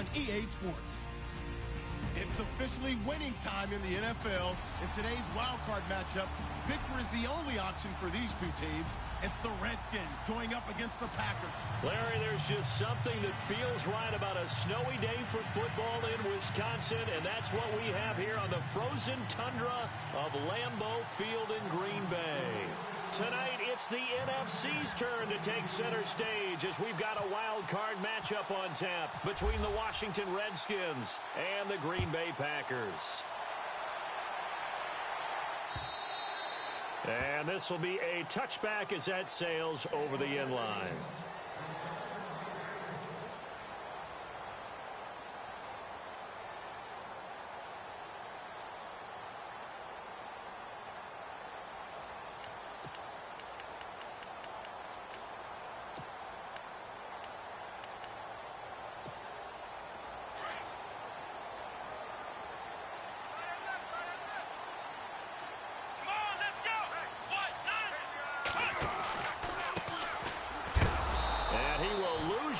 on EA Sports. It's officially winning time in the NFL. In today's wild card matchup, victory is the only option for these two teams. It's the Redskins going up against the Packers. Larry, there's just something that feels right about a snowy day for football in Wisconsin, and that's what we have here on the frozen tundra of Lambeau Field in Green Bay. Tonight, it's the NFC's turn to take center stage as we've got a wild card matchup on tap between the Washington Redskins and the Green Bay Packers. And this will be a touchback as that sails over the end line.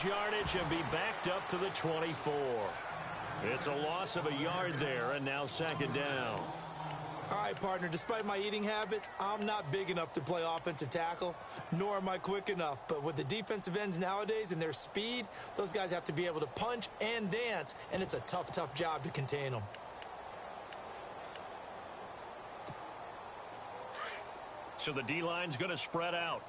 Yardage and be backed up to the 24. It's a loss of a yard there, and now second down. All right, partner, despite my eating habits, I'm not big enough to play offensive tackle, nor am I quick enough. But with the defensive ends nowadays and their speed, those guys have to be able to punch and dance, and it's a tough, tough job to contain them. So the D-line's going to spread out.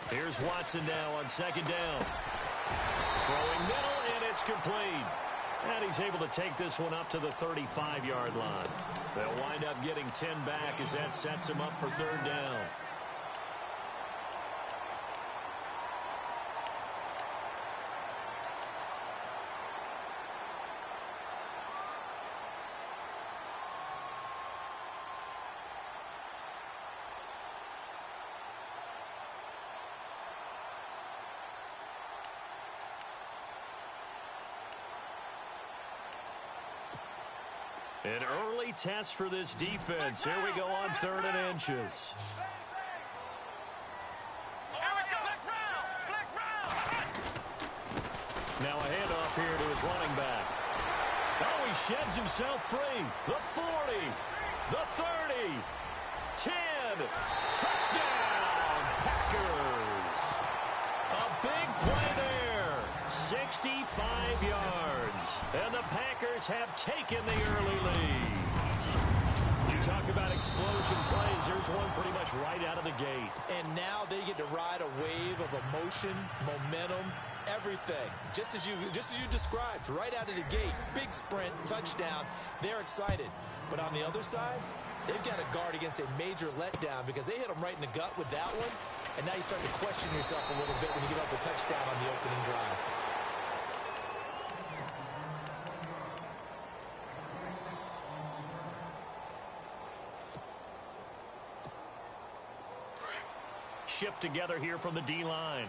Here's Watson now on second down. Throwing middle, and it's complete. And he's able to take this one up to the 35-yard line. They'll wind up getting 10 back as that sets him up for third down. An early test for this defense. Here we go on 3rd and inches. Now a handoff here to his running back. Oh, he sheds himself free. The 40, the 30, 10. Touchdown, Packers. A big play there. 65 yards. And the Packers have taken the early lead. You talk about explosion plays. There's one pretty much right out of the gate. And now they get to ride a wave of emotion, momentum, everything. Just as you described, right out of the gate. Big sprint, touchdown. They're excited. But on the other side, they've got to guard against a major letdown because they hit them right in the gut with that one. And now you start to question yourself a little bit when you give up a touchdown on the opening drive. Shift together here from the D-line.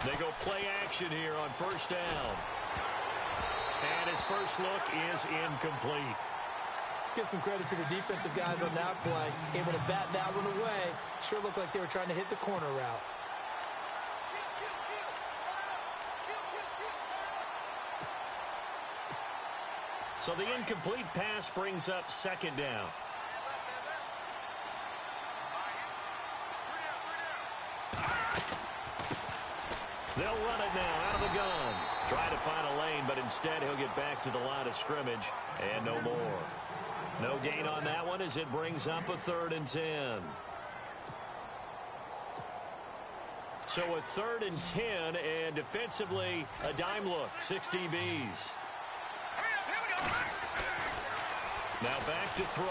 They go play action here on first down. And his first look is incomplete. Let's give some credit to the defensive guys on that play. Able to bat that one away. Sure looked like they were trying to hit the corner route. So the incomplete pass brings up second down. They'll run it now out of the gun. Try to find a lane, but instead he'll get back to the line of scrimmage and no more. No gain on that one as it brings up a 3rd and 10. So a 3rd and 10, and defensively a dime look, 6 DBs. Now back to throw.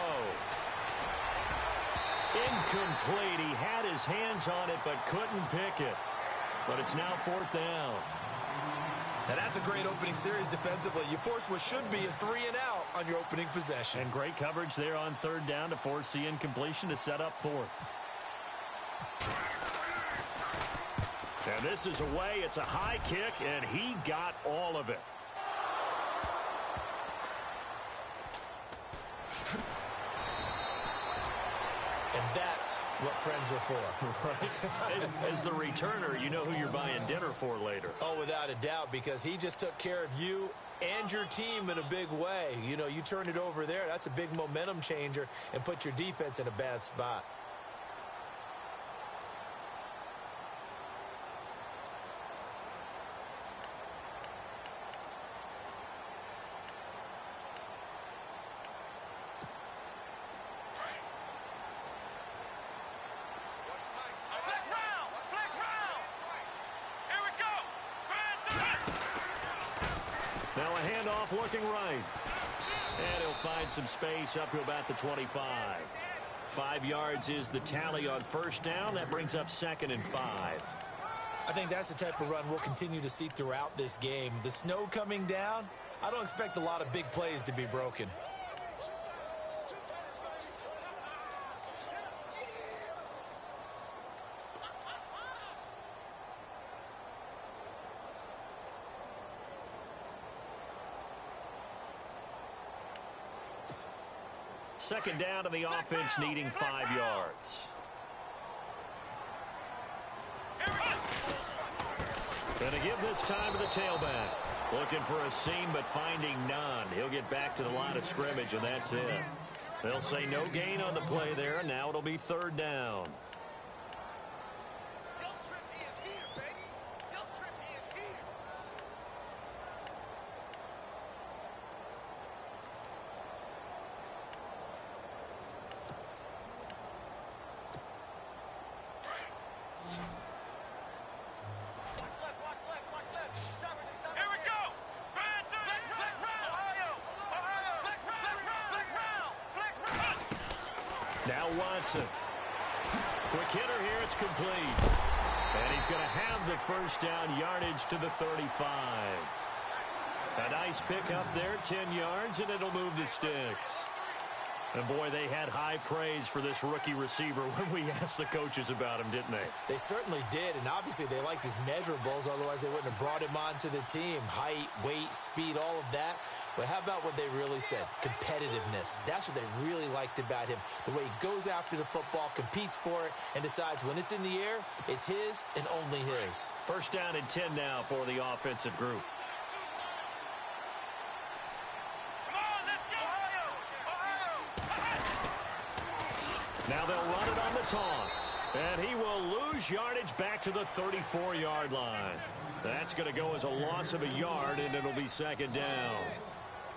Incomplete. He had his hands on it but couldn't pick it. But it's now 4th down. Now that's a great opening series defensively. You force what should be a 3-and-out on your opening possession. And great coverage there on third down to force the incompletion to set up fourth. And this is away. It's a high kick, and he got all of it. And that's what friends are for. Right. As the returner, you know who you're buying dinner for later. Oh, without a doubt, because he just took care of you and your team in a big way. You know, you turn it over there, that's a big momentum changer, and put your defense in a bad spot. Now a handoff looking right. And he'll find some space up to about the 25. 5 yards is the tally on first down. That brings up 2nd and 5. I think that's the type of run we'll continue to see throughout this game. The snow coming down, I don't expect a lot of big plays to be broken. Second down to the offense, needing 5 yards. Gonna give this time to the tailback. Looking for a seam, but finding none. He'll get back to the line of scrimmage, and that's it. They'll say no gain on the play there. Now it'll be third down. Now Watson. Quick hitter here. It's complete. And he's going to have the first down, yardage to the 35. A nice pick up there, 10 yards, and it'll move the sticks. And, boy, they had high praise for this rookie receiver when we asked the coaches about him, didn't they? They certainly did, and obviously they liked his measurables. Otherwise, they wouldn't have brought him onto the team. Height, weight, speed, all of that. But how about what they really said? Competitiveness. That's what they really liked about him. The way he goes after the football, competes for it, and decides when it's in the air, it's his and only his. First down and 10 now for the offensive group. Now they'll run it on the toss. And he will lose yardage back to the 34-yard line. That's going to go as a loss of a yard, and it'll be second down.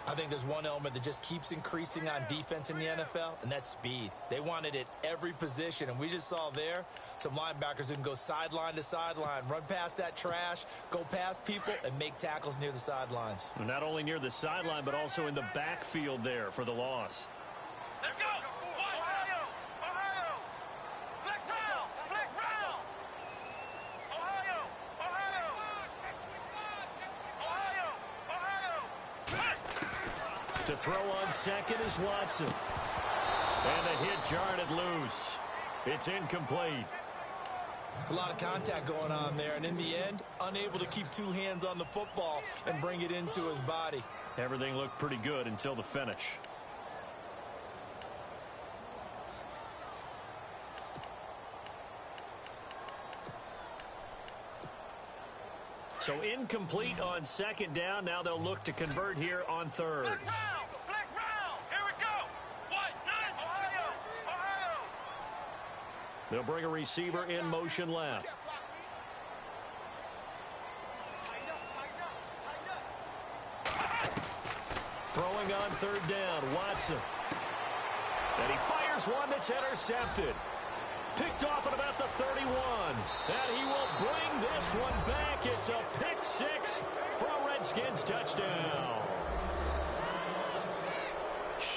I think there's one element that just keeps increasing on defense in the NFL, and that's speed. They want it at every position, and we just saw there some linebackers who can go sideline to sideline, run past that trash, go past people, and make tackles near the sidelines. Not only near the sideline, but also in the backfield there for the loss. Let's go! Ohio! Ohio! Flex round! Flex round! Ohio! Ohio! Ohio! Ohio! To throw on second is Watson. And the hit jarred loose. It's incomplete. It's a lot of contact going on there, and in the end, unable to keep two hands on the football and bring it into his body. Everything looked pretty good until the finish. So incomplete on second down. Now they'll look to convert here on third. Flex round! Here we go! 1-9! Ohio! Ohio! They'll bring a receiver in motion left. Throwing on third down, Watson. And he fires one that's intercepted. Picked off at about the 31. And he will bring this one back. It's a pick six for a Redskins touchdown.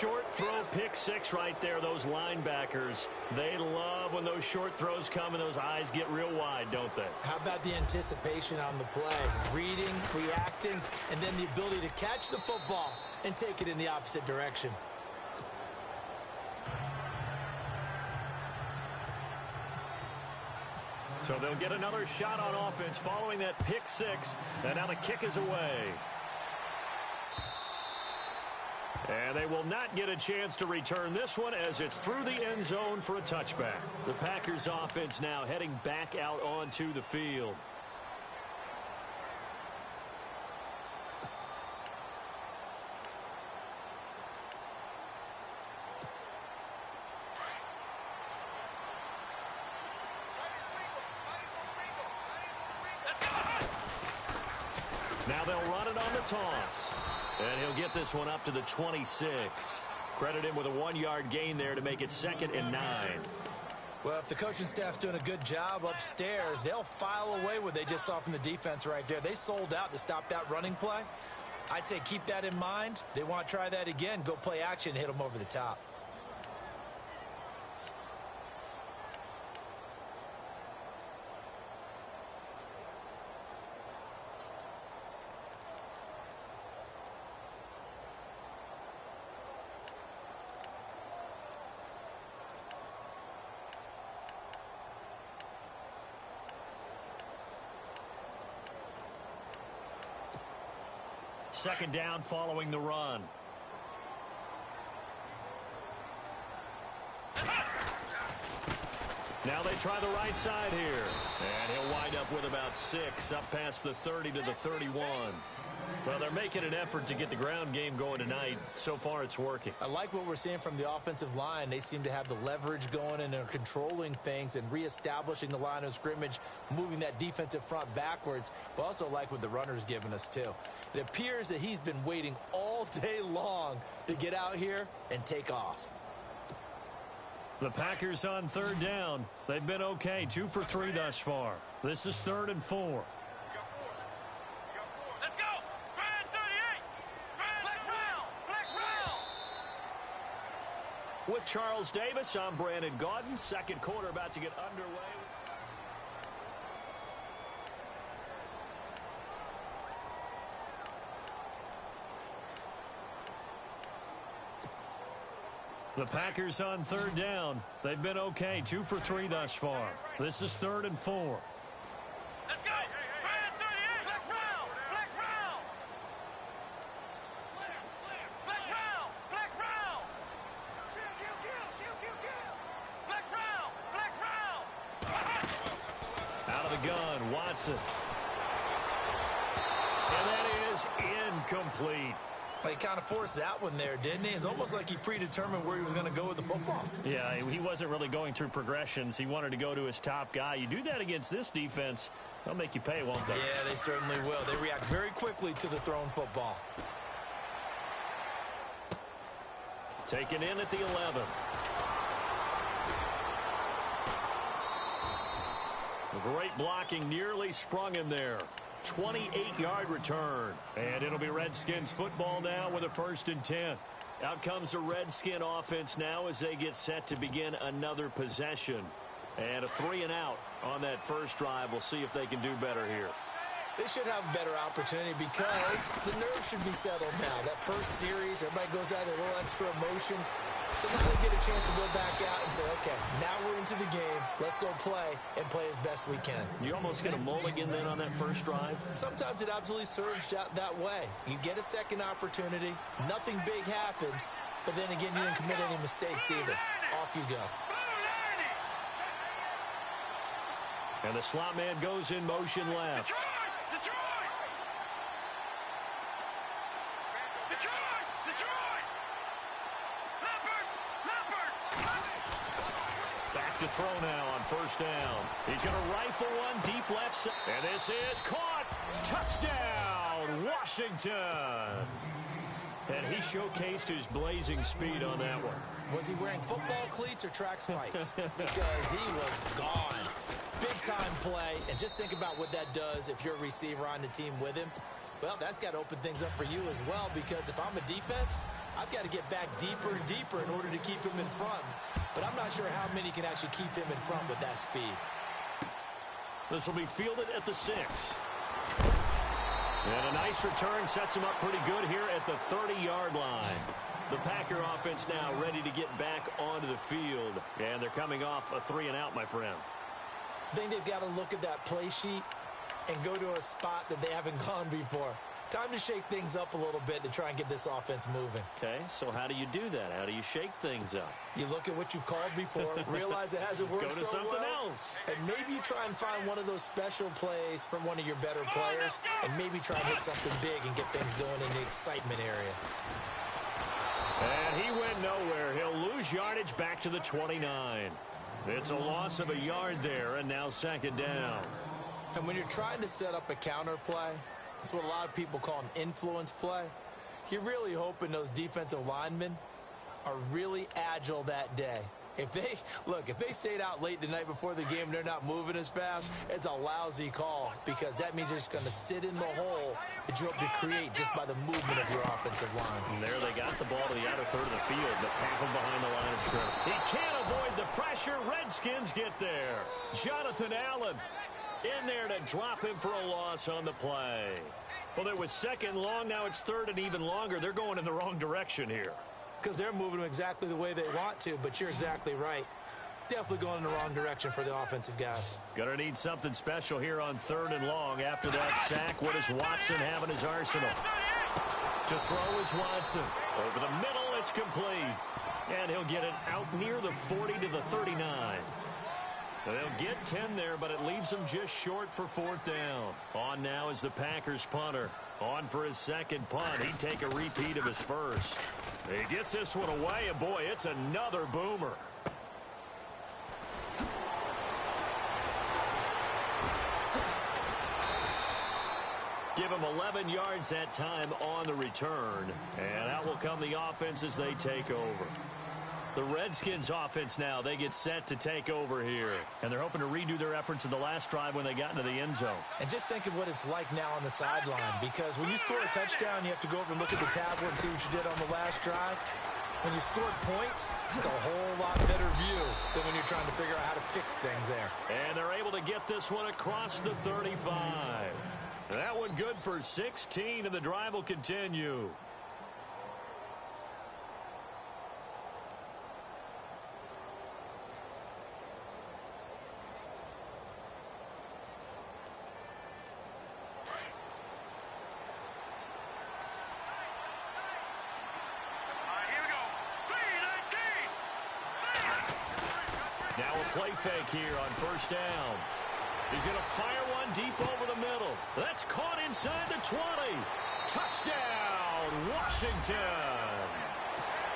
short throw pick six right there. Those linebackers, they love when those short throws come and those eyes get real wide, don't they? How about the anticipation on the play? Reading, reacting, and then the ability to catch the football and take it in the opposite direction. So they'll get another shot on offense following that pick six. And now the kick is away. And they will not get a chance to return this one as it's through the end zone for a touchback. The Packers offense now heading back out onto the field. Now they'll run it on the toss. And he'll get this one up to the 26. Credit him with a 1-yard gain there to make it 2nd and 9. Well, if the coaching staff's doing a good job upstairs, they'll file away what they just saw from the defense right there. They sold out to stop that running play. I'd say keep that in mind. They want to try that again. Go play action, hit them over the top. Second down following the run. Now they try the right side here. And he'll wind up with about 6 up past the 30 to the 31. Well, they're making an effort to get the ground game going tonight. So far, it's working. I like what we're seeing from the offensive line. They seem to have the leverage going and they're controlling things and reestablishing the line of scrimmage, moving that defensive front backwards, but also like what the runner's giving us, too. It appears that he's been waiting all day long to get out here and take off. The Packers on third down. They've been okay, 2 for 3 thus far. This is 3rd and 4. With Charles Davis, I'm Brandon Gaudin. Second quarter about to get underway. The Packers on third down. They've been okay, 2 for 3 thus far. This is 3rd and 4. Let's go! Brandon 38! Flex round! Flex round! Flex round! Flex round! Flex round! Flex round! Out of the gun, Watson. And that is incomplete. He kind of forced that one there, didn't he? It's almost like he predetermined where he was going to go with the football. Yeah, he wasn't really going through progressions. He wanted to go to his top guy. You do that against this defense, they'll make you pay, won't they? Yeah, they certainly will. They react very quickly to the thrown football. Taken in at the 11. Great blocking, nearly sprung him there. 28-yard return. And it'll be Redskins football now with a 1st and 10. Out comes the Redskin offense now as they get set to begin another possession. And a 3 and out on that first drive. We'll see if they can do better here. They should have a better opportunity because the nerves should be settled now. That first series, everybody goes out with a little extra emotion. So now they get a chance to go back out and say, okay, now we're into the game. Let's go play and play as best we can. You almost get a mulligan then on that first drive? Sometimes it absolutely serves that way. You get a second opportunity. Nothing big happened. But then again, you didn't commit any mistakes either. Off you go. And the slot man goes in motion left. Back to throw now on first down. He's going to rifle one deep left side. And this is caught. Touchdown, Washington. And he showcased his blazing speed on that one. Was he wearing football cleats or track spikes? Because he was gone. Big-time play. And just think about what that does if you're a receiver on the team with him. Well, that's got to open things up for you as well, because if I'm a defense, I've got to get back deeper and deeper in order to keep him in front. But I'm not sure how many can actually keep him in front with that speed. This will be fielded at the 6. And a nice return sets him up pretty good here at the 30-yard line. The Packer offense now ready to get back onto the field. And they're coming off a 3-and-out, my friend. I think they've got to look at that play sheet and go to a spot that they haven't gone before. Time to shake things up a little bit to try and get this offense moving. Okay, so how do you do that? How do you shake things up? You look at what you've called before, realize it hasn't worked Go to so something well, else. and maybe you try and find one of those special plays from one of your better players, and maybe try and hit something big and get things going in the excitement area. And he went nowhere. He'll lose yardage back to the 29. It's a loss of a yard there, and now 2nd down. And when you're trying to set up a counter play, that's what a lot of people call an influence play. You're really hoping those defensive linemen are really agile that day. If they stayed out late the night before the game, they're not moving as fast, it's a lousy call because that means they're just going to sit in the hole that you hope to create just by the movement of your offensive line. And there they got the ball to the outer third of the field, but tackled behind the line of scrimmage. He can't avoid the pressure. Redskins get there. Jonathan Allen in there to drop him for a loss on the play. Well, it was 2nd long. Now it's 3rd and even longer. They're going in the wrong direction here. Because they're moving them exactly the way they want to, but you're exactly right. Definitely going in the wrong direction for the offensive guys. Gonna need something special here on 3rd and long. After that sack, what does Watson have in his arsenal? To throw is Watson. Over the middle, it's complete. And he'll get it out near the 40 to the 39. They'll get 10 there, but it leaves them just short for 4th down. On now is the Packers punter. On for his 2nd punt. He'd take a repeat of his first. He gets this one away, and boy, it's another boomer. Give him 11 yards that time on the return. And out will come the offense as they take over. The Redskins offense now, they get set to take over here. And they're hoping to redo their efforts in the last drive when they got into the end zone. And just think of what it's like now on the sideline, because when you score a touchdown, you have to go over and look at the tablet and see what you did on the last drive. When you scored points, it's a whole lot better view than when you're trying to figure out how to fix things there. And they're able to get this one across the 35. That one good for 16, and the drive will continue. Now a play fake here on 1st down. He's going to fire one deep over the middle. That's caught inside the 20. Touchdown, Washington.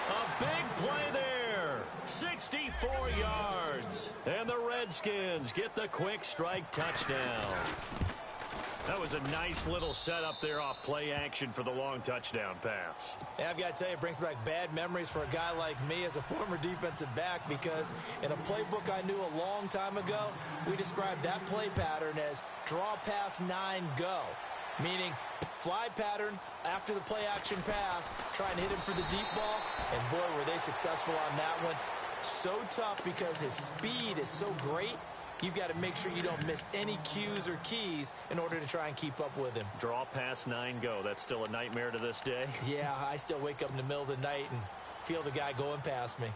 A big play there. 64 yards. And the Redskins get the quick strike touchdown. That was a nice little setup there off play action for the long touchdown pass. And I've got to tell you, it brings back bad memories for a guy like me as a former defensive back, because in a playbook I knew a long time ago, we described that play pattern as draw pass 9 go, meaning fly pattern after the play action pass, try and hit him for the deep ball, and boy, were they successful on that one. So tough because his speed is so great. You've got to make sure you don't miss any cues or keys in order to try and keep up with him. Draw pass 9 go. That's still a nightmare to this day. Yeah, I still wake up in the middle of the night and feel the guy going past me.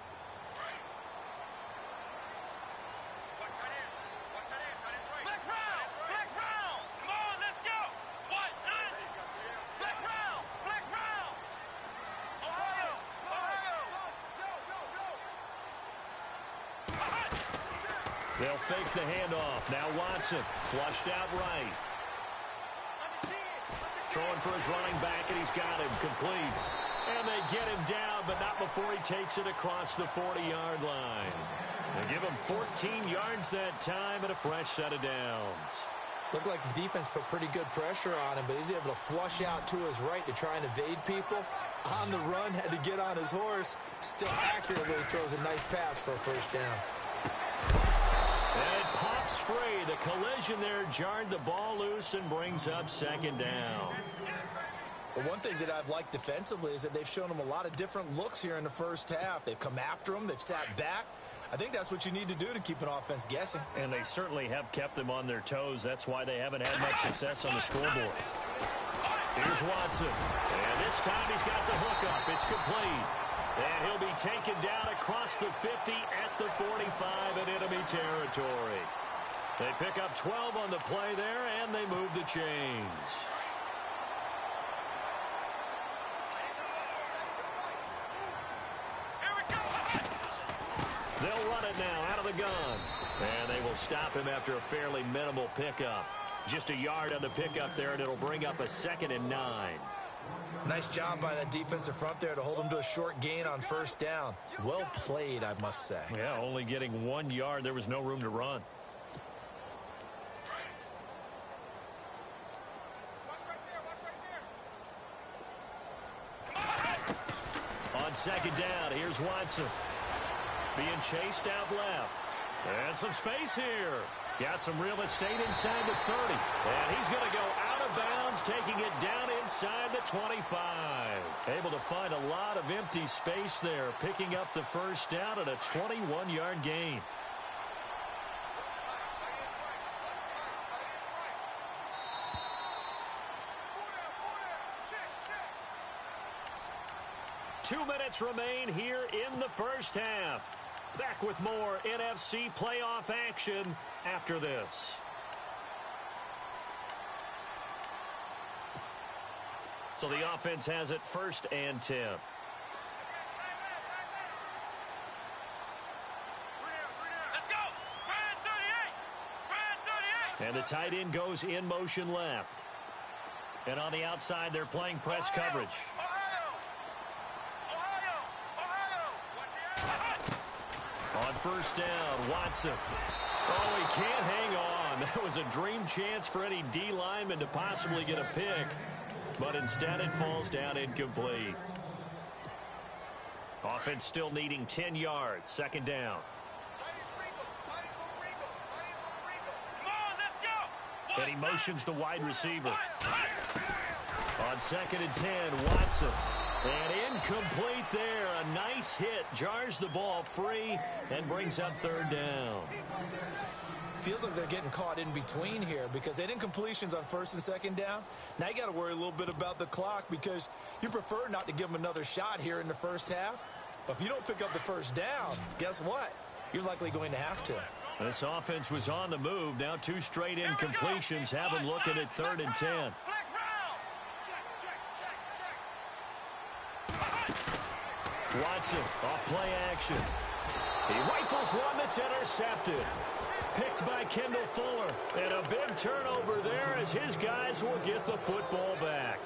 They'll fake the handoff. Now Watson, flushed out right. Throwing for his running back, and he's got him complete. And they get him down, but not before he takes it across the 40-yard line. They give him 14 yards that time and a fresh set of downs. Looked like the defense put pretty good pressure on him, but he's able to flush out to his right to try and evade people. On the run, had to get on his horse. Still accurately throws a nice pass for a 1st down. And it pops free. The collision there jarred the ball loose and brings up 2nd down. But one thing that I've liked defensively is that they've shown them a lot of different looks here in the first half. They've come after them. They've sat back. I think that's what you need to do to keep an offense guessing. And they certainly have kept them on their toes. That's why they haven't had much success on the scoreboard. Here's Watson. And this time he's got the hookup. It's complete. And he'll be taken down across the 50 at the 45 in enemy territory. They pick up 12 on the play there, and they move the chains. They'll run it now out of the gun. And they will stop him after a fairly minimal pickup. Just a yard on the pickup there, and it'll bring up a 2nd and 9. Nice job by that defensive front there to hold him to a short gain on first down. Well played, I must say. Yeah, only getting 1 yard. There was no room to run. On 2nd down, here's Watson. Being chased out left. And some space here. Got some real estate inside the 30. And he's going to go out of bounds, taking it down inside the 25. Able to find a lot of empty space there, picking up the first down at a 21-yard gain. Two minutes remain here in the first half. Back with more NFC playoff action after this. So the offense has it 1st and 10. Let's go! Brand 38! And the tight end goes in motion left. And on the outside, they're playing press coverage. On first down, Watson. Oh, he can't hang on. That was a dream chance for any D lineman to possibly get a pick. But instead it falls down incomplete. Offense still needing 10 yards. 2nd down. And he motions the wide receiver. On 2nd and 10, Watson. And incomplete there. A nice hit. Jars the ball free and brings up 3rd down. Feels like they're getting caught in between here because they didn't completions on 1st and 2nd down. Now you got to worry a little bit about the clock because you prefer not to give them another shot here in the first half. But if you don't pick up the first down, guess what? You're likely going to have to. This offense was on the move. Now 2 straight incompletions have them looking at 3rd and 10. Watson off play action. He rifles one that's intercepted. Picked by Kendall Fuller. And a big turnover there as his guys will get the football back.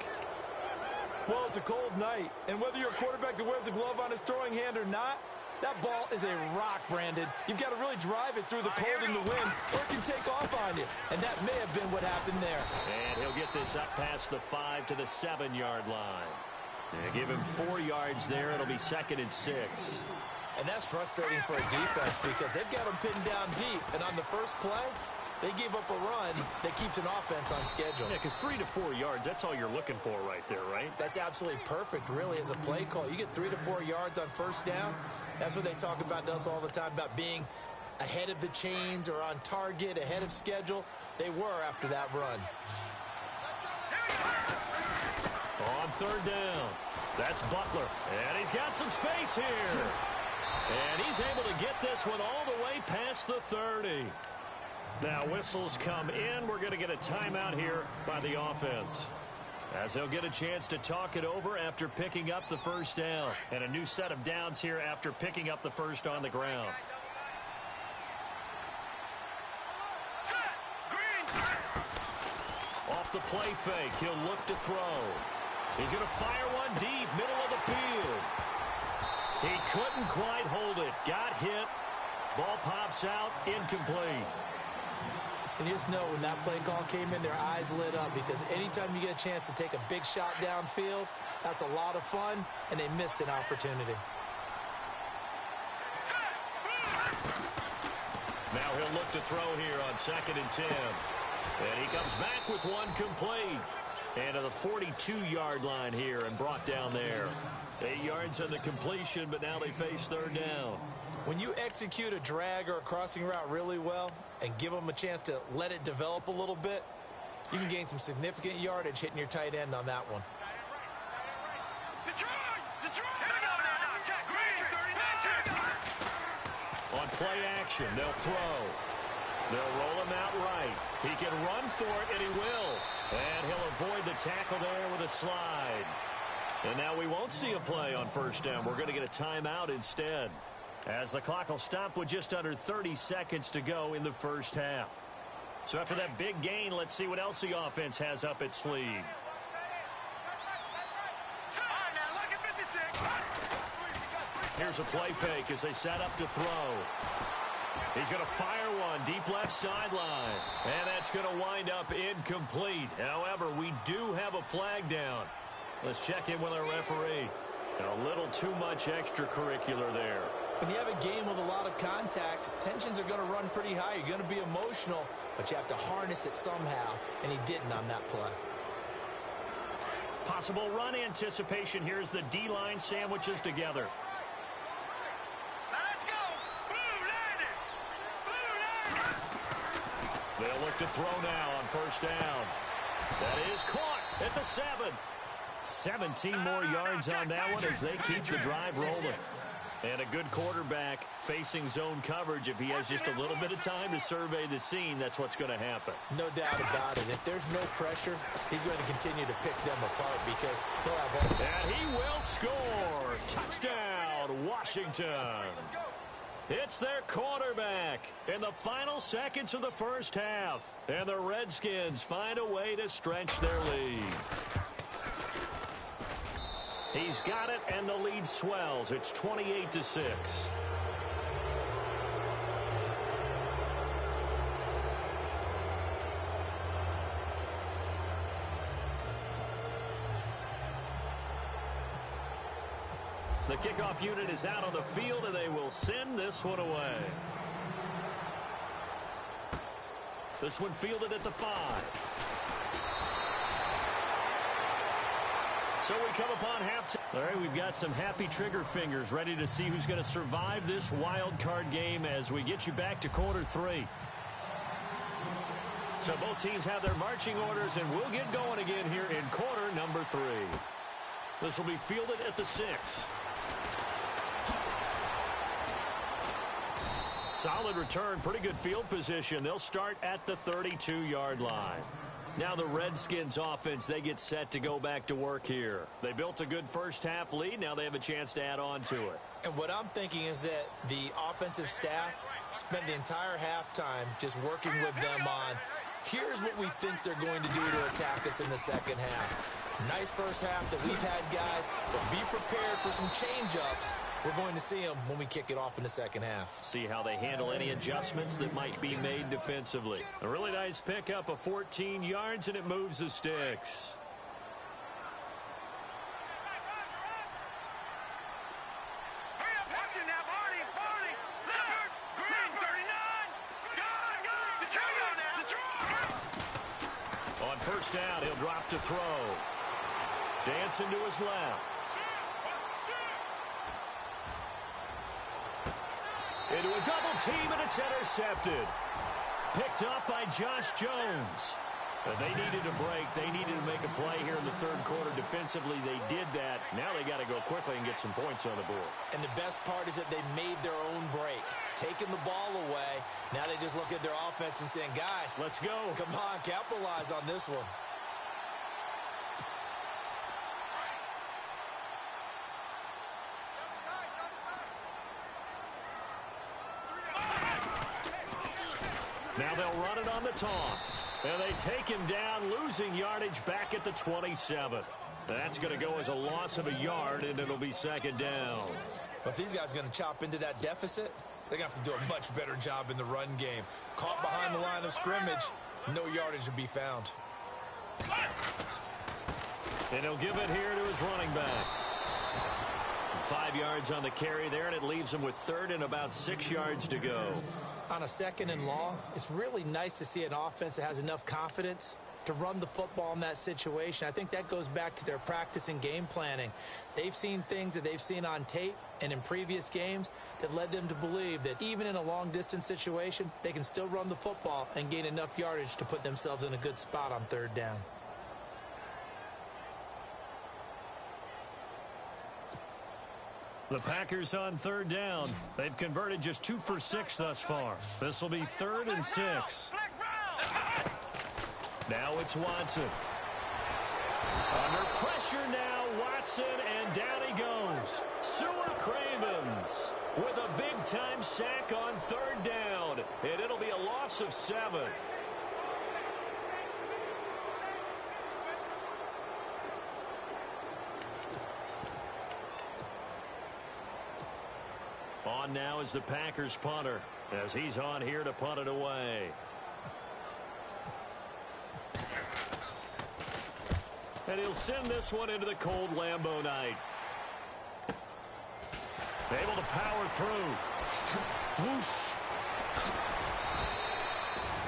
Well, it's a cold night. And whether you're a quarterback that wears a glove on his throwing hand or not, that ball is a rock, Brandon. You've got to really drive it through the cold and the wind, or it can take off on you. And that may have been what happened there. And he'll get this up past the 5 to the 7-yard line. They give him 4 yards there. It'll be 2nd and 6. And that's frustrating for a defense because they've got them pinned down deep. And on the first play, they gave up a run that keeps an offense on schedule. Yeah, because 3 to 4 yards, that's all you're looking for right there, right? That's absolutely perfect, really, as a play call. You get 3 to 4 yards on first down. That's what they talk about to us all the time, about being ahead of the chains or on target, ahead of schedule. They were after that run. On 3rd down, that's Butler. And he's got some space here. And he's able to get this one all the way past the 30. Now whistles come in. We're going to get a timeout here by the offense, as they'll get a chance to talk it over after picking up the first down. And a new set of downs here after picking up the first on the ground. Off the play fake, he'll look to throw. He's going to fire one deep, middle of the field. He couldn't quite hold it. Got hit. Ball pops out, incomplete. And you just know when that play call came in, their eyes lit up because anytime you get a chance to take a big shot downfield, that's a lot of fun, and they missed an opportunity. Now he'll look to throw here on 2nd and 10. And he comes back with one complete. And to the 42-yard line here and brought down there. 8 yards on the completion, but now they face third down. When you execute a drag or a crossing route really well and give them a chance to let it develop a little bit, you can gain some significant yardage hitting your tight end on that one. On play action, they'll throw. They'll roll him out right. He can run for it, and he will. And he'll avoid the tackle there with a slide. And now we won't see a play on first down. We're going to get a timeout instead, as the clock will stop with just under 30 seconds to go in the first half. So after that big gain, let's see what else the offense has up its sleeve. Here's a play fake as they set up to throw. He's going to fire one deep left sideline. And that's going to wind up incomplete. However, we do have a flag down. Let's check in with our referee. A little too much extracurricular there. When you have a game with a lot of contact, tensions are going to run pretty high. You're going to be emotional, but you have to harness it somehow, and he didn't on that play. Possible run anticipation. Here's the D-line sandwiches together. Let's go. They'll look to throw now on first down. That is caught at the 7. 17 more yards on that one as they keep the drive rolling. And a good quarterback facing zone coverage. If he has just a little bit of time to survey the scene, that's what's going to happen. No doubt about it. If there's no pressure, he's going to continue to pick them apart because he'll have all. And he will score. Touchdown, Washington. It's their quarterback in the final seconds of the first half. And the Redskins find a way to stretch their lead. He's got it, and the lead swells. It's 28-6. The kickoff unit is out on the field, and they will send this one away. This one fielded at the 5. So we come upon halftime. All right, we've got some happy trigger fingers ready to see who's going to survive this wild card game as we get you back to quarter 3. So both teams have their marching orders, and we'll get going again here in quarter number 3. This will be fielded at the 6. Solid return, pretty good field position. They'll start at the 32-yard line. Now the Redskins offense, they get set to go back to work here. They built a good first half lead. Now they have a chance to add on to it. And what I'm thinking is that the offensive staff spent the entire halftime just working with them on, here's what we think they're going to do to attack us in the second half. Nice first half that we've had, guys, but be prepared for some change-ups. We're going to see them when we kick it off in the second half. See how they handle any adjustments that might be made defensively. A really nice pickup of 14 yards, and it moves the sticks. On first down, he'll drop to throw. Dancing to his left. Into a double team, and it's intercepted. Picked up by Josh Jones. They needed a break. They needed to make a play here in the third quarter. Defensively, they did that. Now they got to go quickly and get some points on the board. And the best part is that they made their own break. Taking the ball away. Now they just look at their offense and saying, guys, let's go. Come on, capitalize on this one. Now they'll run it on the toss. And they take him down, losing yardage back at the 27. That's going to go as a loss of a yard, and it'll be second down. But these guys are going to chop into that deficit. They're going to have to do a much better job in the run game. Caught behind the line of scrimmage, no yardage to be found. And he'll give it here to his running back. 5 yards on the carry there, and it leaves him with third and about 6 yards to go. On a second and long, it's really nice to see an offense that has enough confidence to run the football in that situation. I think that goes back to their practice and game planning. They've seen things that they've seen on tape and in previous games that led them to believe that even in a long-distance situation, they can still run the football and gain enough yardage to put themselves in a good spot on third down. The Packers on third down. They've converted just 2 for 6 thus far. This will be 3rd and 6. Now it's Watson. Under pressure now, Watson, and down he goes. Seward Cravens with a big-time sack on third down, and it'll be a loss of 7. On now is the Packers punter, as he's on here to punt it away. And he'll send this one into the cold Lambeau night. Able to power through. Whoosh.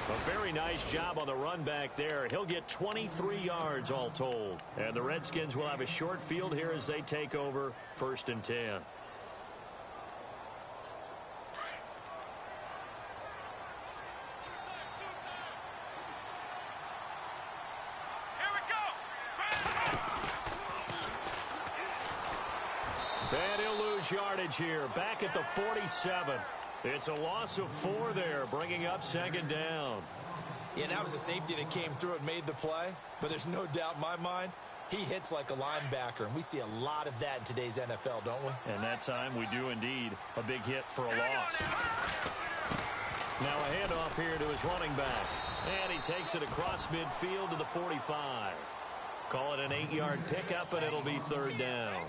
A very nice job on the run back there. He'll get 23 yards all told. And the Redskins will have a short field here as they take over 1st and 10. And he'll lose yardage here, back at the 47. It's a loss of 4 there, bringing up 2nd down. Yeah, that was a safety that came through and made the play, but there's no doubt in my mind, he hits like a linebacker, and we see a lot of that in today's NFL, don't we? And that time we do indeed. A big hit for a loss. Now a handoff here to his running back, and he takes it across midfield to the 45. Call it an 8-yard pickup, and it'll be 3rd down.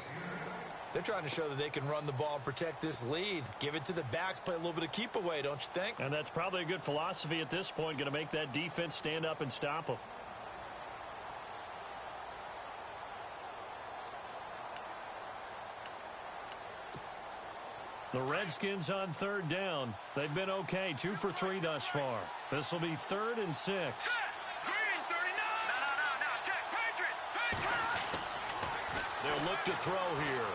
They're trying to show that they can run the ball and protect this lead. Give it to the backs, play a little bit of keep away, don't you think? And that's probably a good philosophy at this point, going to make that defense stand up and stop them. The Redskins on 3rd down. They've been okay, 2 for 3 thus far. This will be 3rd and 6. They'll look to throw here.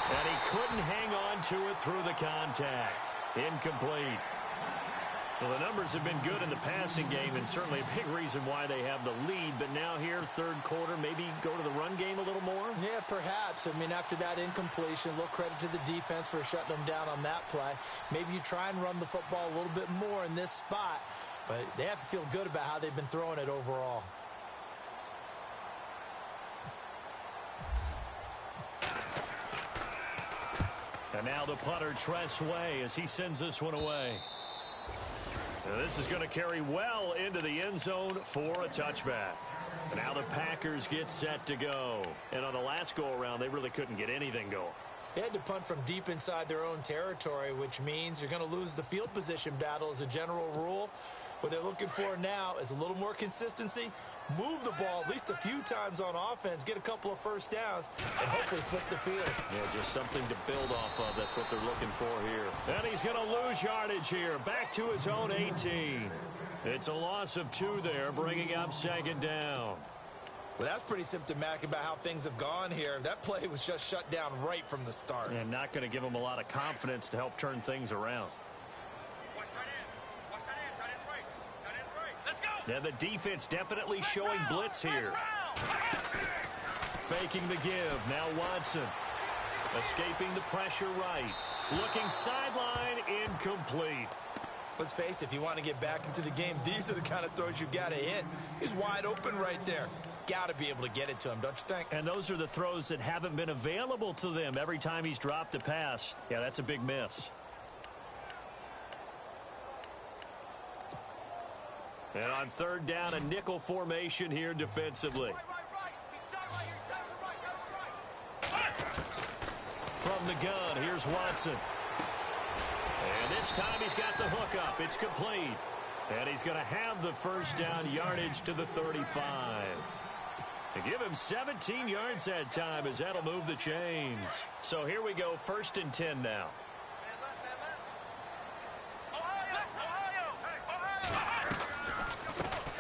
And he couldn't hang on to it through the contact. Incomplete. Well, the numbers have been good in the passing game, and certainly a big reason why they have the lead. But now here, 3rd quarter, maybe go to the run game a little more? Yeah, perhaps. I mean, after that incompletion, a little credit to the defense for shutting them down on that play. Maybe you try and run the football a little bit more in this spot. But they have to feel good about how they've been throwing it overall. And now the punter, Tress Way, as he sends this one away. Now this is going to carry well into the end zone for a touchback. And now the Packers get set to go. And on the last go-around, they really couldn't get anything going. They had to punt from deep inside their own territory, which means you're going to lose the field position battle as a general rule. What they're looking for now is a little more consistency, move the ball at least a few times on offense, get a couple of first downs, and hopefully flip the field. Yeah, just something to build off of. That's what they're looking for here. And he's going to lose yardage here, back to his own 18. It's a loss of 2 there, bringing up 2nd down. Well, that's pretty symptomatic about how things have gone here. That play was just shut down right from the start. And not going to give him a lot of confidence to help turn things around. Now the defense definitely showing blitz here. Faking the give. Now Watson. Escaping the pressure right. Looking sideline, incomplete. Let's face it, if you want to get back into the game, these are the kind of throws you got to hit. He's wide open right there. Got to be able to get it to him, don't you think? And those are the throws that haven't been available to them every time he's dropped a pass. Yeah, that's a big miss. And on 3rd down, a nickel formation here defensively. From the gun, here's Watson. And this time he's got the hook up. It's complete. And he's going to have the first down yardage to the 35. To give him 17 yards that time, as that'll move the chains. So here we go, 1st and 10 now.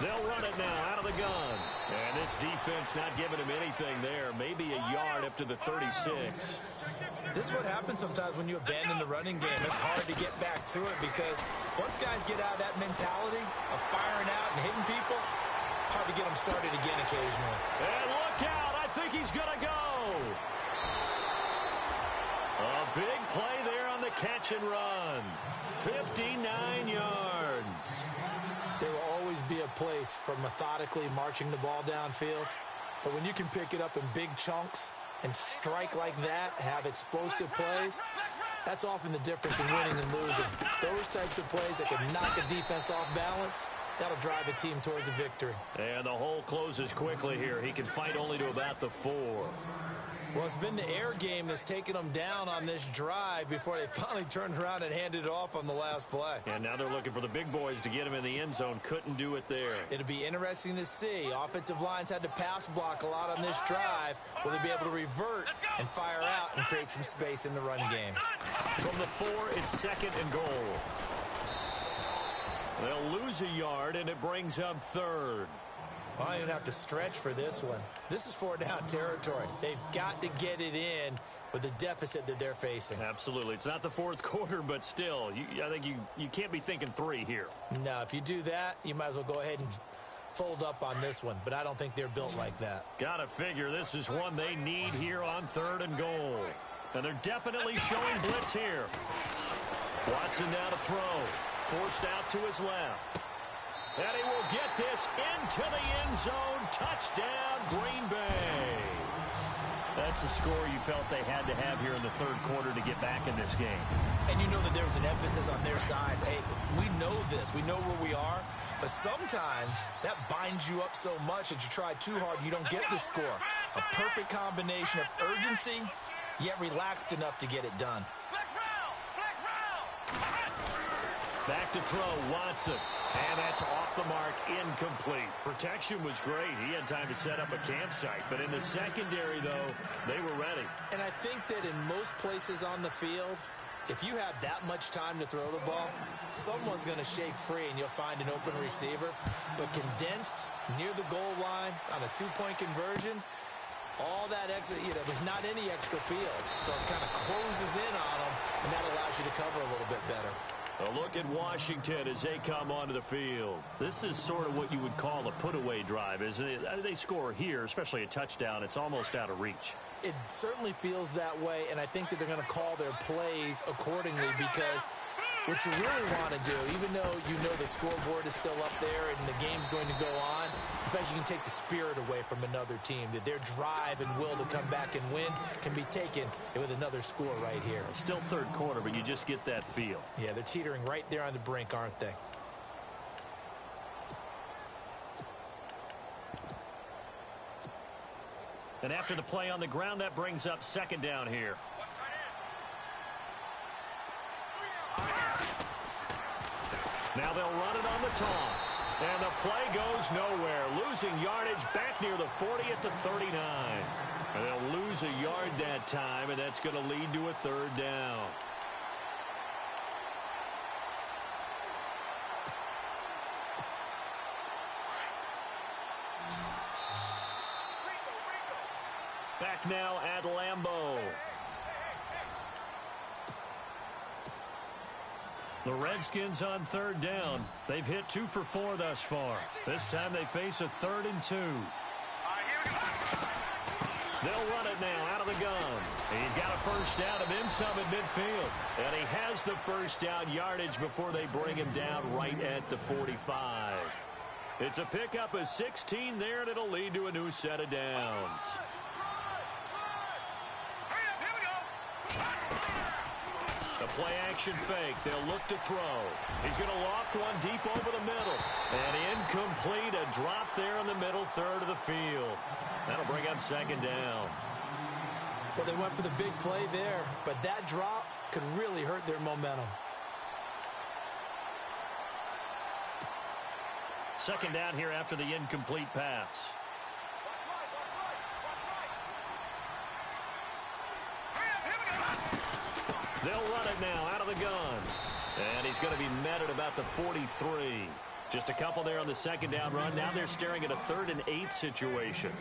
They'll run it now out of the gun. And this defense not giving him anything there. Maybe a yard up to the 36. This is what happens sometimes when you abandon the running game. It's hard to get back to it because once guys get out of that mentality of firing out and hitting people, hard to get them started again occasionally. And look out. I think he's going to go. A big play there on the catch and run. 59 yards. There will always be a place for methodically marching the ball downfield. But when you can pick it up in big chunks and strike like that, have explosive plays, that's often the difference in winning and losing. Those types of plays that can knock a defense off balance, that'll drive a team towards a victory. And the hole closes quickly here. He can fight only to about the 4. Well, it's been the air game that's taken them down on this drive before they finally turned around and handed it off on the last play. And now they're looking for the big boys to get him in the end zone. Couldn't do it there. It'll be interesting to see. Offensive lines had to pass block a lot on this drive. Will they be able to revert and fire out and create some space in the run game? From the 4, it's 2nd and goal. They'll lose a yard, and it brings up 3rd. Well, I don't have to stretch for this one. This is 4-down territory. They've got to get it in with the deficit that they're facing. Absolutely. It's not the 4th quarter, but still, I think you can't be thinking 3 here. No, if you do that, you might as well go ahead and fold up on this one, but I don't think they're built like that. Gotta figure this is one they need here on 3rd and goal. And they're definitely showing blitz here. Watson now to throw. Forced out to his left. And he will get this into the end zone. Touchdown, Green Bay. That's a score you felt they had to have here in the 3rd quarter to get back in this game. And you know that there was an emphasis on their side. Hey, we know this. We know where we are. But sometimes that binds you up so much that you try too hard and you don't get the score. A perfect combination of urgency, yet relaxed enough to get it done. Back to throw, Watson. And that's off the mark, incomplete. Protection was great. He had time to set up a campsite. But in the secondary, though, they were ready. And I think that in most places on the field, if you have that much time to throw the ball, someone's going to shake free and you'll find an open receiver. But condensed near the goal line on a 2-point conversion, all that extra, there's not any extra field. So it kind of closes in on them, and that allows you to cover a little bit better. A look at Washington as they come onto the field. This is sort of what you would call a put-away drive, isn't it? They score here, especially a touchdown. It's almost out of reach. It certainly feels that way, and I think that they're going to call their plays accordingly because what you really want to do, even though you know the scoreboard is still up there and the game's going to go on, in fact, you can take the spirit away from another team, that their drive and will to come back and win can be taken with another score right here. Still 3rd quarter, but you just get that feel. Yeah, they're teetering right there on the brink, aren't they? And after the play on the ground, that brings up 2nd down here. Now they'll run it on the toss. And the play goes nowhere. Losing yardage back near the 40 at the 39. And they'll lose a yard that time, and that's going to lead to a 3rd down. Back now at Lambeau. The Redskins on 3rd down. They've hit 2 for 4 thus far. This time they face a 3rd and 2. They'll run it now out of the gun. He's got a first down and then some at midfield. And he has the first down yardage before they bring him down right at the 45. It's a pickup of 16 there, and it'll lead to a new set of downs. The play-action fake. They'll look to throw. He's going to loft one deep over the middle. And incomplete. A drop there in the middle third of the field. That'll bring up 2nd down. Well, they went for the big play there, but that drop could really hurt their momentum. 2nd down here after the incomplete pass. They'll run it now out of the gun. And he's going to be met at about the 43. Just a couple there on the second down run. Now they're staring at a 3rd and 8 situation.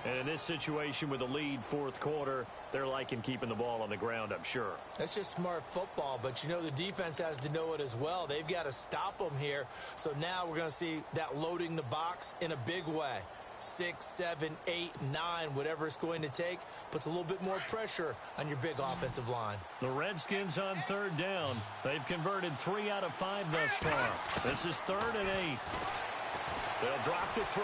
And in this situation with a lead fourth quarter, they're liking keeping the ball on the ground, I'm sure. That's just smart football, but you know the defense has to know it as well. They've got to stop them here. So now we're going to see that loading the box in a big way. 6, 7, 8, 9, whatever it's going to take, puts a little bit more pressure on your big offensive line. The Redskins on 3rd down. They've converted 3 out of 5 thus far. This is 3rd and 8. They'll drop the throw.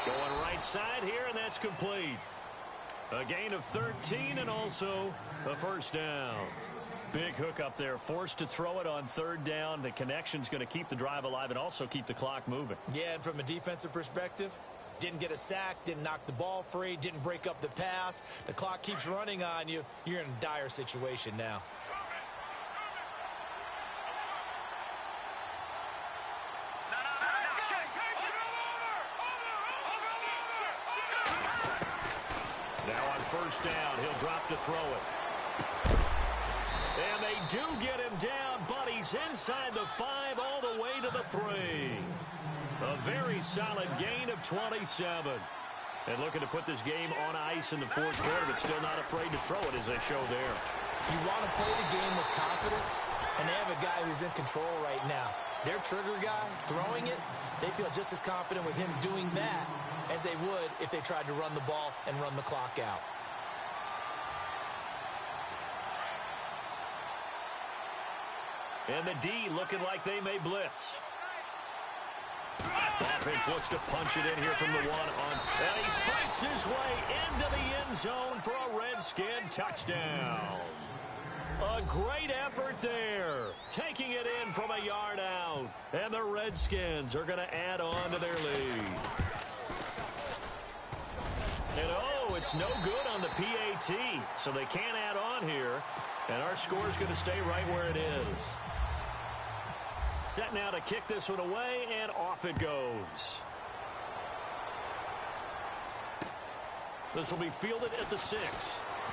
Going right side here, and that's complete. A gain of 13 and also a first down. Big hook up there, forced to throw it on 3rd down. The connection's going to keep the drive alive and also keep the clock moving. Yeah, and from a defensive perspective, didn't get a sack, didn't knock the ball free, didn't break up the pass. The clock keeps running on you. You're in a dire situation now. Now on first down, he'll drop to throw it. And they do get him down, but he's inside the 5 all the way to the 3. A very solid gain of 27. And looking to put this game on ice in the fourth quarter, but still not afraid to throw it as they show there. You want to play the game with confidence, and they have a guy who's in control right now. Their trigger guy, throwing it, they feel just as confident with him doing that as they would if they tried to run the ball and run the clock out. And the D looking like they may blitz. Offense looks to punch it in here from the 1 on. And he fights his way into the end zone for a Redskin touchdown. A great effort there. Taking it in from a yard out. And the Redskins are going to add on to their lead. And oh, it's no good on the PAT. So they can't add on here. And our score is going to stay right where it is. Set now to kick this one away, and off it goes. This will be fielded at the 6.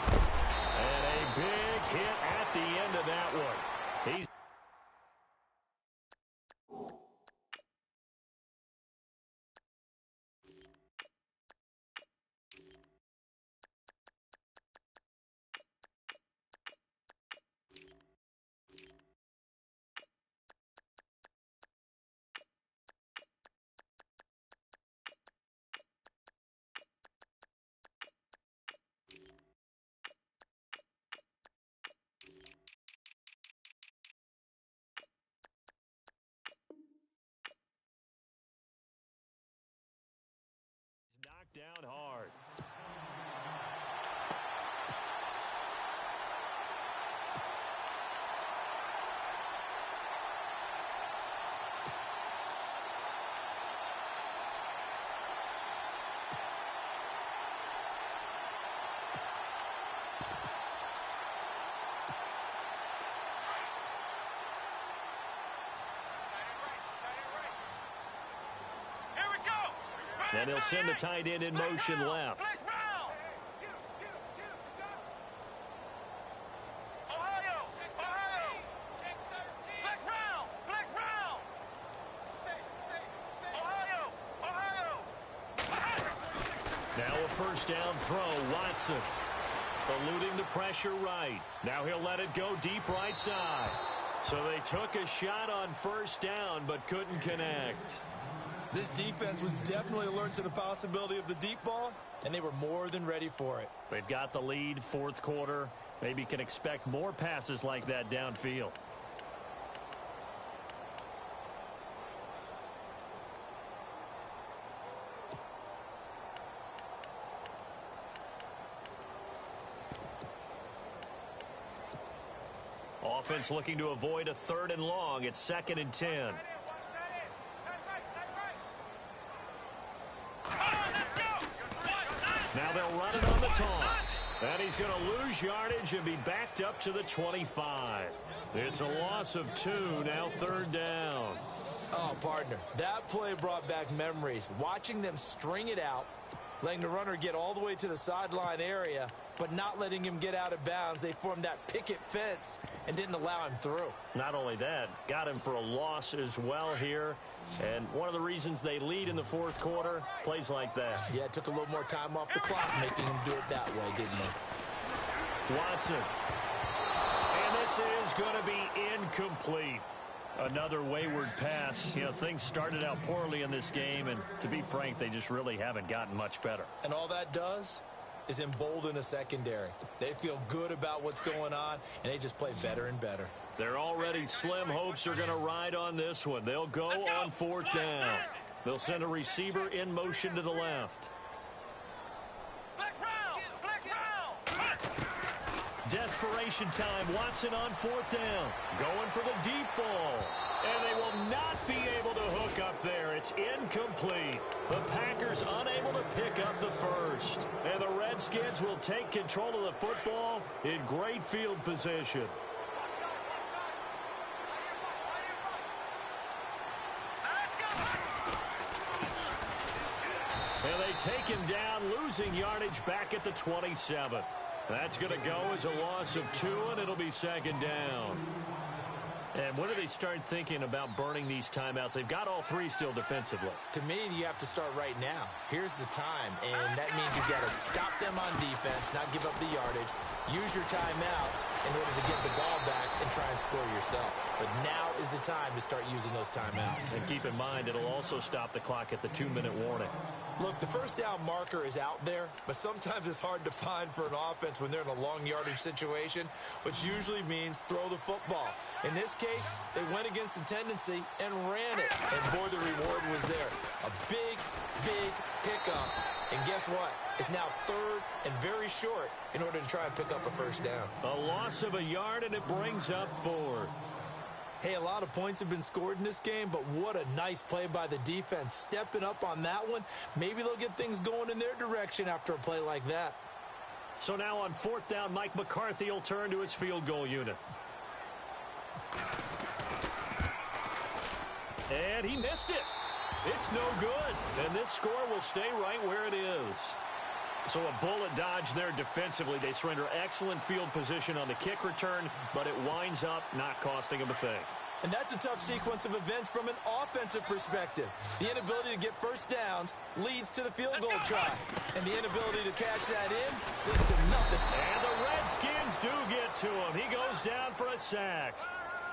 And a big hit at the end of that one. He's knocked down hard. And he'll send the tight end in motion left. Now a first down throw, Watson. Eluding the pressure right. Now he'll let it go deep right side. So they took a shot on first down but couldn't connect. This defense was definitely alert to the possibility of the deep ball, and they were more than ready for it. They've got the lead, fourth quarter. Maybe can expect more passes like that downfield. Offense looking to avoid a 3rd and long. It's 2nd and 10. Now they'll run it on the toss. And he's going to lose yardage and be backed up to the 25. It's a loss of 2, now 3rd down. Oh, partner, that play brought back memories. Watching them string it out, letting the runner get all the way to the sideline area, but not letting him get out of bounds. They formed that picket fence and didn't allow him through. Not only that, got him for a loss as well here. And one of the reasons they lead in the fourth quarter, plays like that. Yeah, it took a little more time off the clock, making him do it that way, didn't it? Watson. And this is going to be incomplete. Another wayward pass. You know, things started out poorly in this game, and to be frank, they just really haven't gotten much better. And all that does is embolden a secondary. They feel good about what's going on, and they just play better and better. Their already slim hopes are going to ride on this one. They'll go on fourth down. They'll send a receiver in motion to the left. Desperation time. Watson on fourth down. Going for the deep ball. And they will not be able to hook up there. It's incomplete. The Packers unable to pick up the first. And the Redskins will take control of the football in great field position. And they take him down, losing yardage back at the 27. That's going to go as a loss of 2, and it'll be second down. And when do they start thinking about burning these timeouts? They've got all 3 still defensively. To me, you have to start right now. Here's the time, and that means you've got to stop them on defense, not give up the yardage, use your timeouts in order to get the ball back and try and score yourself. But now is the time to start using those timeouts. And keep in mind, it'll also stop the clock at the 2-minute warning. Look, the first down marker is out there, but sometimes it's hard to find for an offense when they're in a long yardage situation, which usually means throw the football. In this case, they went against the tendency and ran it. And boy, the reward was there. A big, big pickup. And guess what? It's now third and very short in order to try and pick up a first down. A loss of a yard, and it brings up fourth. Hey, a lot of points have been scored in this game, but what a nice play by the defense. Stepping up on that one, maybe they'll get things going in their direction after a play like that. So now on fourth down, Mike McCarthy will turn to his field goal unit. And he missed it. It's no good. And this score will stay right where it is. So a bullet dodge there defensively. They surrender excellent field position on the kick return, but it winds up not costing them a thing. And that's a tough sequence of events from an offensive perspective. The inability to get first downs leads to the field goal try. And the inability to catch that in leads to nothing. And the Redskins do get to him. He goes down for a sack.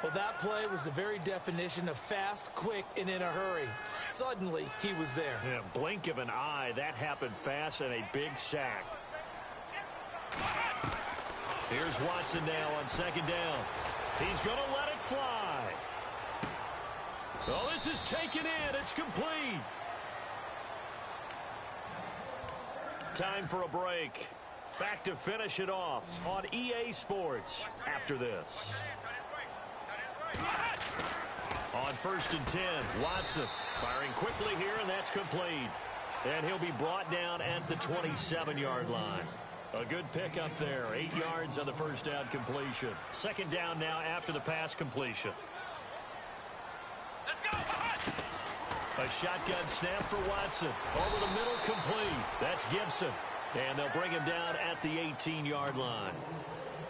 Well, that play was the very definition of fast, quick, and in a hurry. Suddenly, he was there. Yeah, blink of an eye. That happened fast and a big sack. Here's Watson now on second down. He's going to let it fly. Oh, this is taken in. It's complete. Time for a break. Back to finish it off on EA Sports after this. On 1st and 10, Watson firing quickly here, and that's complete. And he'll be brought down at the 27-yard line. A good pickup there, 8 yards on the first down completion. Second down now after the pass completion. A shotgun snap for Watson. Over the middle, complete. That's Gibson. And they'll bring him down at the 18-yard line.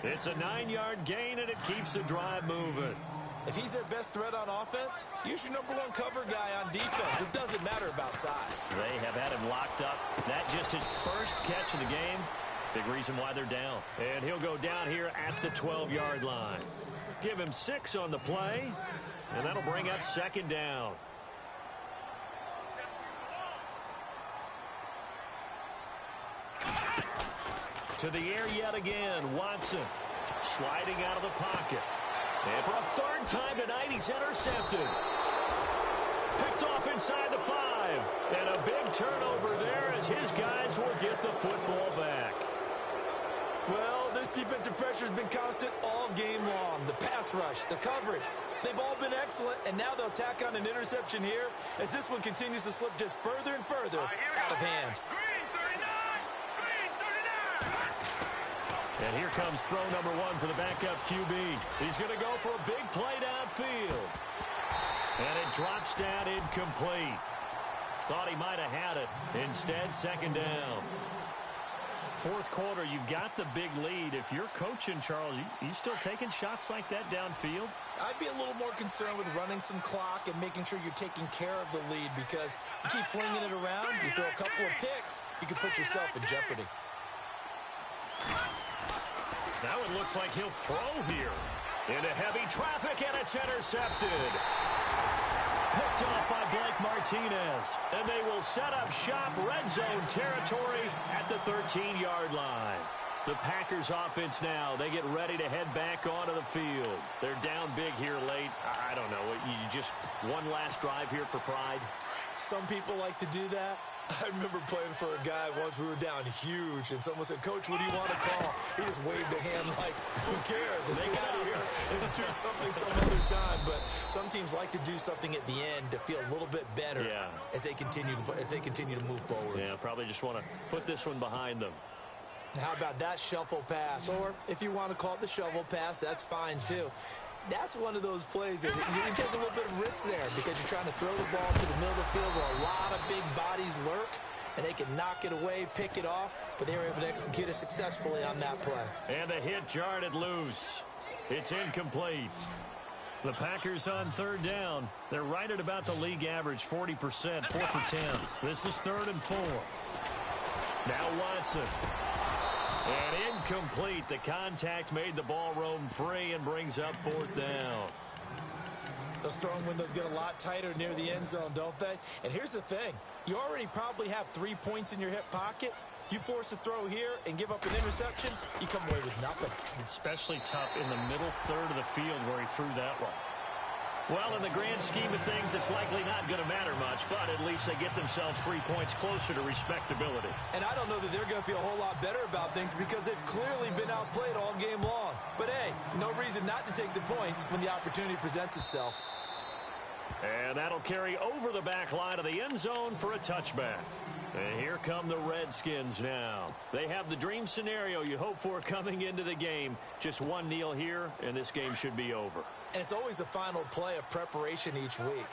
It's a 9-yard gain, and it keeps the drive moving. If he's their best threat on offense, use your #1 cover guy on defense. It doesn't matter about size. They have had him locked up. That just his first catch of the game. Big reason why they're down. And he'll go down here at the 12-yard line. Give him 6 on the play, and that'll bring up second down. To the air yet again, Watson sliding out of the pocket. And for a third time tonight, he's intercepted. Picked off inside the 5. And a big turnover there as his guys will get the football back. Well, this defensive pressure has been constant all game long. The pass rush, the coverage, they've all been excellent, and now they'll tack on an interception here as this one continues to slip just further and further out of hand. And here comes throw number 1 for the backup QB. He's going to go for a big play downfield. And it drops down incomplete. Thought he might have had it. Instead, second down. Fourth quarter, you've got the big lead. If you're coaching, Charles, you still taking shots like that downfield? I'd be a little more concerned with running some clock and making sure you're taking care of the lead, because you keep flinging it around, you throw a couple of picks, you can put yourself in jeopardy. That one looks like he'll throw here. Into heavy traffic, and it's intercepted. Picked off by Blake Martinez. And they will set up shop, red zone territory at the 13-yard line. The Packers offense now, they get ready to head back onto the field. They're down big here late. I don't know. You just one last drive here for pride? Some people like to do that. I remember playing for a guy once. We were down huge, and someone said, "Coach, what do you want to call?" He just waved a hand like, "Who cares? Let's get out of here and do something some other time." But some teams like to do something at the end to feel a little bit better as they continue to move forward. Yeah, probably just want to put this one behind them. How about that shuffle pass? Or if you want to call it the shovel pass, that's fine too. That's one of those plays that you can take a little bit of risk there, because you're trying to throw the ball to the middle of the field where a lot of big bodies lurk, and they can knock it away, pick it off, but they were able to execute it successfully on that play. And the hit jarred it loose. It's incomplete. The Packers on third down. They're right at about the league average, 40%, 4 for 10. This is 3rd and 4. Now Watson. And incomplete. The contact made the ball roam free and brings up 4th down. Those throwing windows get a lot tighter near the end zone, don't they? And here's the thing. You already probably have 3 points in your hip pocket. You force a throw here and give up an interception, you come away with nothing. Especially tough in the middle third of the field where he threw that one. Well, in the grand scheme of things, it's likely not going to matter much, but at least they get themselves 3 points closer to respectability. And I don't know that they're going to feel a whole lot better about things, because they've clearly been outplayed all game long. But, hey, no reason not to take the points when the opportunity presents itself. And that'll carry over the back line of the end zone for a touchback. And here come the Redskins now. They have the dream scenario you hope for coming into the game. Just one kneel here, and this game should be over. And it's always the final play of preparation each week.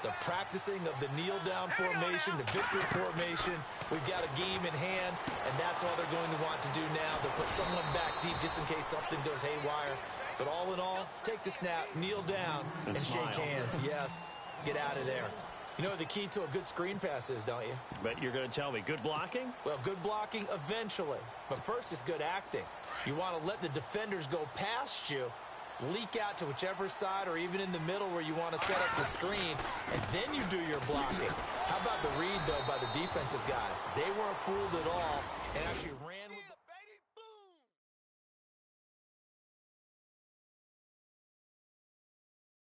The practicing of the kneel-down formation, the victory formation. We've got a game in hand, and that's all they're going to want to do now. They'll put someone back deep just in case something goes haywire. But all in all, take the snap, kneel down, and shake hands. Yes, get out of there. You know what the key to a good screen pass is, don't you? Bet you're going to tell me. Good blocking? Well, good blocking eventually. But first is good acting. You want to let the defenders go past you, leak out to whichever side or even in the middle where you want to set up the screen, and then you do your blocking. How about the read, though, by the defensive guys? They weren't fooled at all and actually ran